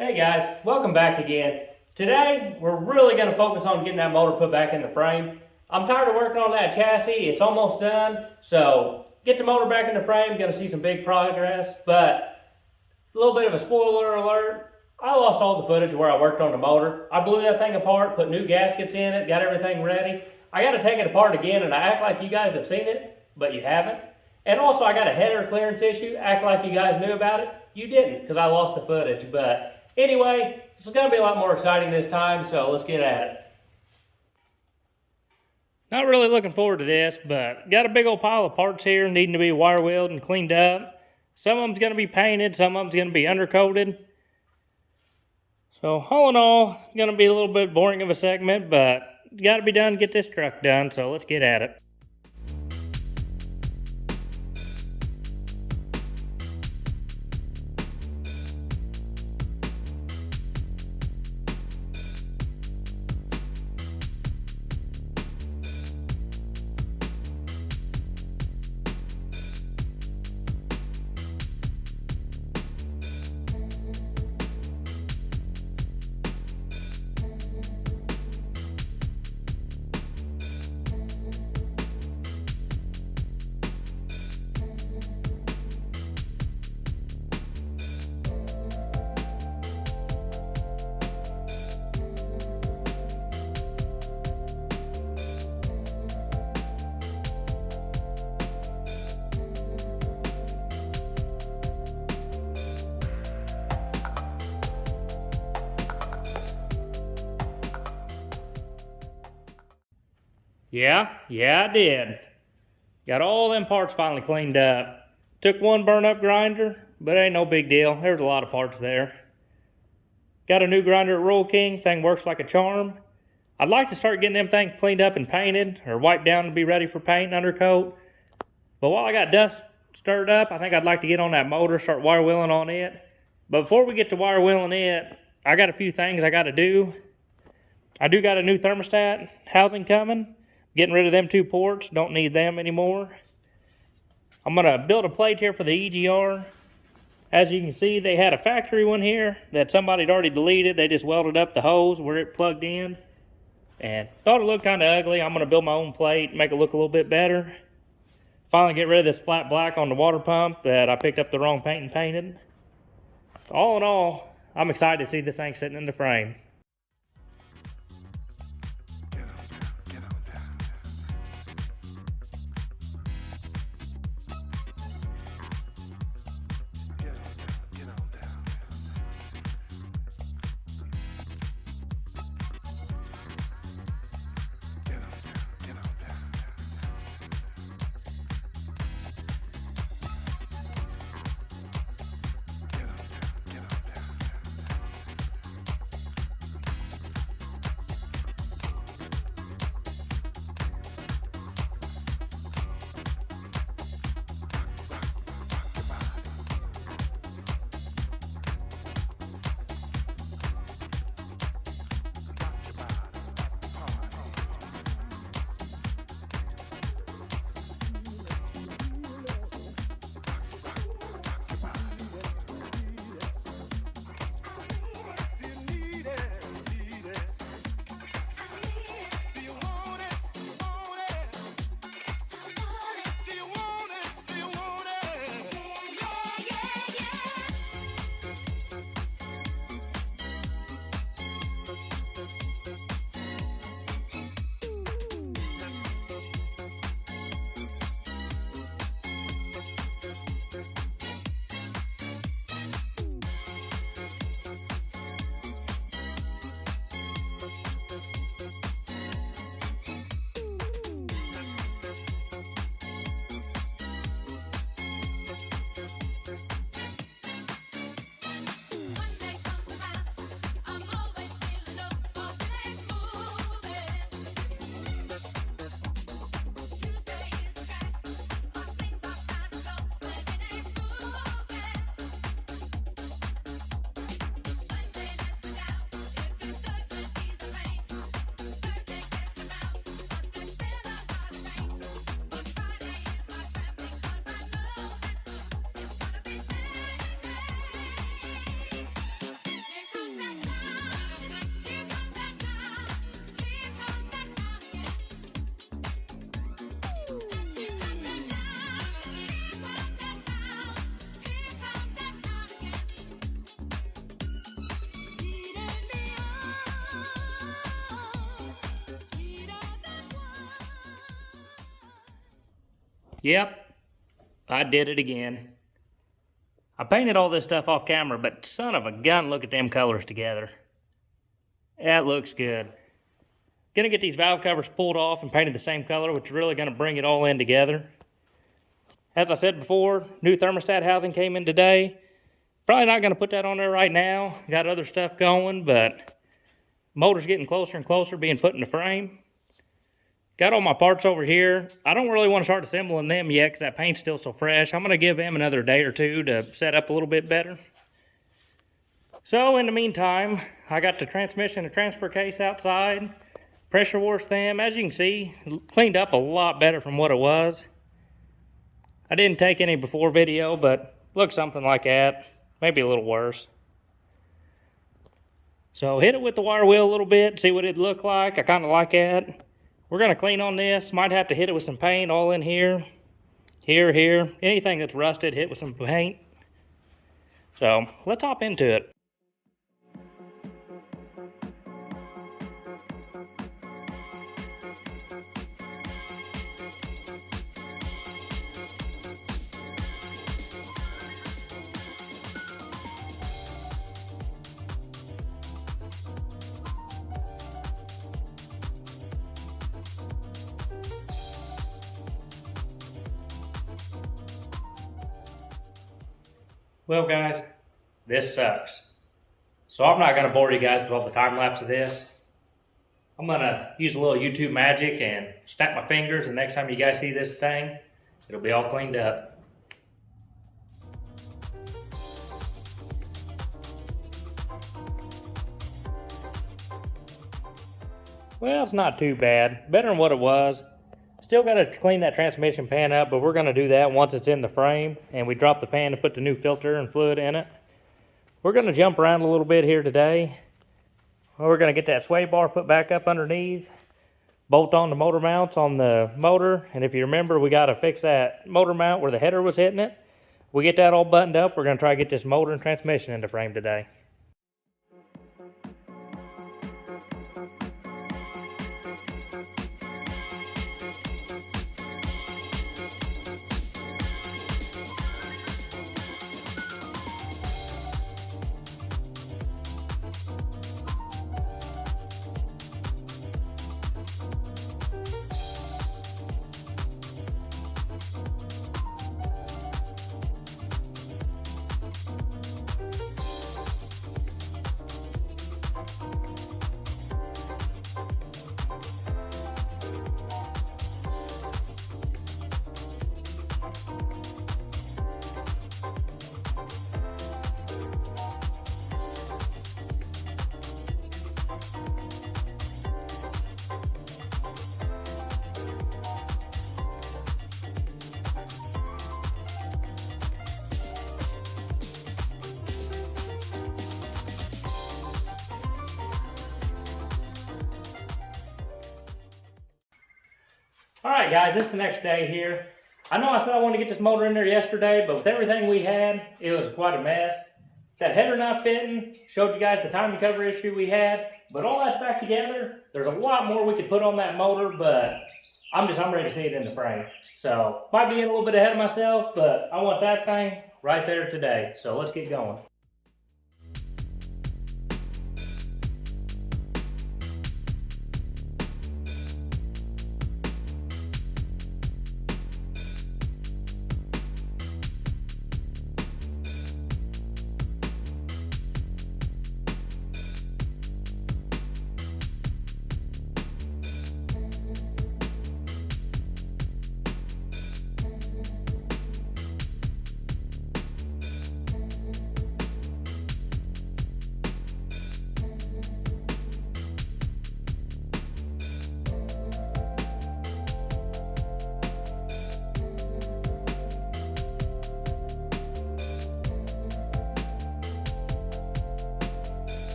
Hey guys, welcome back again. Today, we're really going to focus on getting that motor put back in the frame. I'm tired of working on that chassis, it's almost done, so get the motor back in the frame, going to see some big progress, but a little bit of a spoiler alert, I lost all the footage where I worked on the motor. I blew that thing apart, put new gaskets in it, got everything ready. I got to take it apart again and I act like you guys have seen it, but you haven't. And also I got a header clearance issue, act like you guys knew about it. You didn't, because I lost the footage, but anyway, it's going to be a lot more exciting this time, so let's get at it. Not really looking forward to this, but got a big old pile of parts here needing to be wire wheeled and cleaned up. Some of them's going to be painted, some of them's going to be undercoated. So all in all, it's going to be a little bit boring of a segment, but it's got to be done to get this truck done, so let's get at it. Yeah, I did. Got all them parts finally cleaned up. Took one burn up grinder, but it ain't no big deal. There's a lot of parts there. Got a new grinder at Roll King. Thing works like a charm. I'd like to start getting them things cleaned up and painted, or wiped down to be ready for paint and undercoat. But while I got dust stirred up, I think I'd like to get on that motor, start wire wheeling on it. But before we get to wire wheeling it, I got a few things I got to do. I do got a new thermostat housing coming. Getting rid of them two ports, don't need them anymore. I'm gonna build a plate here for the EGR. As you can see, they had a factory one here that somebody had already deleted. They just welded up the hose where it plugged in and thought it looked kind of ugly. I'm gonna build my own plate, make it look a little bit better. Finally get rid of this flat black on the water pump that I picked up the wrong paint and painted. So all in all, I'm excited to see this thing sitting in the frame. Yep, I did it again. I painted all this stuff off camera, but son of a gun, look at them colors together. That looks good. Gonna get these valve covers pulled off and painted the same color, which is really gonna bring it all in together. As I said before, new thermostat housing came in today. Probably not gonna put that on there right now. Got other stuff going, but motor's getting closer and closer being put in the frame. Got all my parts over here. I don't really want to start assembling them yet because that paint's still so fresh. I'm going to give them another day or two to set up a little bit better. So in the meantime, I got the transmission and transfer case outside. Pressure washed them. As you can see, cleaned up a lot better from what it was. I didn't take any before video, but looks something like that. Maybe a little worse. So hit it with the wire wheel a little bit, see what it'd look like. I kind of like that. We're going to clean on this. Might have to hit it with some paint all in here. Here. Anything that's rusted, hit with some paint. So let's hop into it. Well guys, this sucks. So I'm not gonna bore you guys with all the time lapse of this. I'm gonna use a little YouTube magic and snap my fingers, and next time you guys see this thing, it'll be all cleaned up. Well, it's not too bad. Better than what it was. Still got to clean that transmission pan up, but we're going to do that once it's in the frame and we drop the pan to put the new filter and fluid in it. We're going to jump around a little bit here today. We're going to get that sway bar put back up underneath, bolt on the motor mounts on the motor, and if you remember, we got to fix that motor mount where the header was hitting it. We get that all buttoned up, we're going to try to get this motor and transmission in the frame today. Alright guys, it's the next day here. I know I said I wanted to get this motor in there yesterday, but with everything we had, it was quite a mess. That header not fitting, showed you guys the timing cover issue we had, but all that's back together. There's a lot more we could put on that motor, but I'm ready to see it in the frame. So, might be getting a little bit ahead of myself, but I want that thing right there today. So let's get going.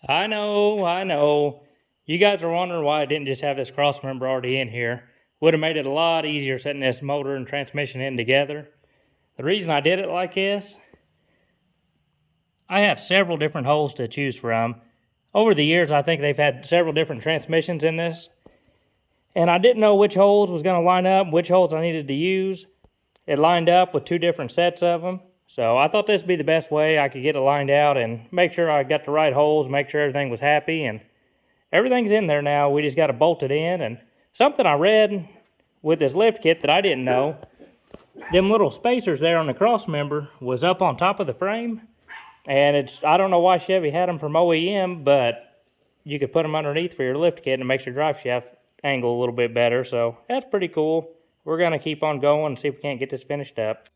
I know. You guys are wondering why I didn't just have this cross member already in here. Would have made it a lot easier setting this motor and transmission in together. The reason I did it like this, I have several different holes to choose from. Over the years, I think they've had several different transmissions in this. And I didn't know which holes was going to line up, which holes I needed to use. It lined up with 2 different sets of them. So I thought this would be the best way I could get it lined out and make sure I got the right holes, make sure everything was happy. And everything's in there now. We just got to bolt it in. And something I read with this lift kit that I didn't know, them little spacers there on the cross member was up on top of the frame. And I don't know why Chevy had them from OEM, but you could put them underneath for your lift kit and it makes your drive shaft angle a little bit better. So that's pretty cool. We're going to keep on going and see if we can't get this finished up.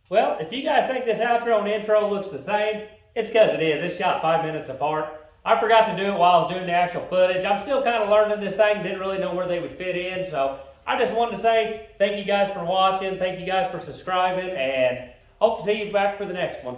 Well, if you guys think this outro and intro looks the same, it's because it is. It's shot 5 minutes apart. I forgot to do it while I was doing the actual footage. I'm still kind of learning this thing. Didn't really know where they would fit in. So I just wanted to say thank you guys for watching. Thank you guys for subscribing. And hope to see you back for the next one.